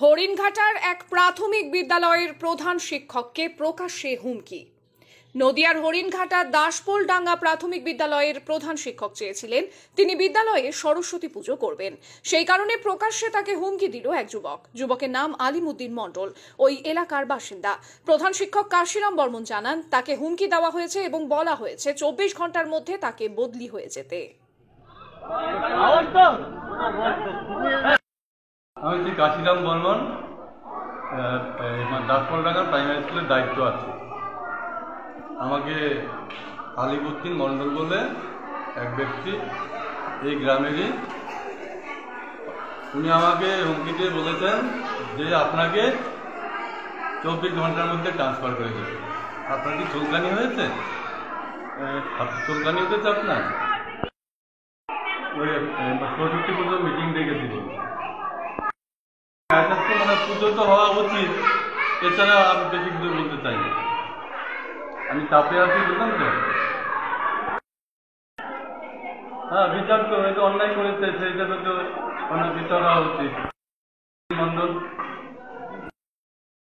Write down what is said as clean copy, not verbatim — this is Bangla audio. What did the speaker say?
হরিণঘাটার এক প্রাথমিক বিদ্যালয়ের প্রধান শিক্ষককে প্রকাশ্যে হুমকি। নদিয়ার হরিণঘাটার দাসপোলডাঙ্গা প্রাথমিক বিদ্যালয়ের প্রধান শিক্ষক চেয়েছিলেন তিনি বিদ্যালয়ে সরস্বতী পুজো করবেন। সেই কারণে প্রকাশ্যে তাকে হুমকি দিল এক যুবক। যুবকের নাম আলিমুদ্দিন মণ্ডল, ওই এলাকার বাসিন্দা। প্রধান শিক্ষক কাশিরাম বর্মন জানান, তাকে হুমকি দেওয়া হয়েছে এবং বলা হয়েছে 24 ঘন্টার মধ্যে তাকে বদলি হয়ে যেতে। আমি কাশিরাম বর্মন, দাসপোলডাঙ্গা প্রাইমারি স্কুলের দায়িত্ব আছে। আমাকে আলিমুদ্দিন মণ্ডল বলে এক ব্যক্তি, এই গ্রামেরই, উনি আমাকে হুমকি দিয়ে বলেছেন যে আপনাকে 24 ঘন্টার মধ্যে ট্রান্সফার করে দেবে। আপনার কি চুলকানি হয়েছে? চুলকানি হতেছে আপনার? ওই সরস্বতী পুজো মিটিং ডেকেছিল, মানে পুজো তো হওয়া উচিত, এছাড়া আমি বেশি কিছু বলতে চাই না। আমি চাপে আছি, বুঝলাম তো। হ্যাঁ, বিচার তো হয়তো অন্যায় করেছে, সেই হিসাবে তো বিচার হওয়া উচিত।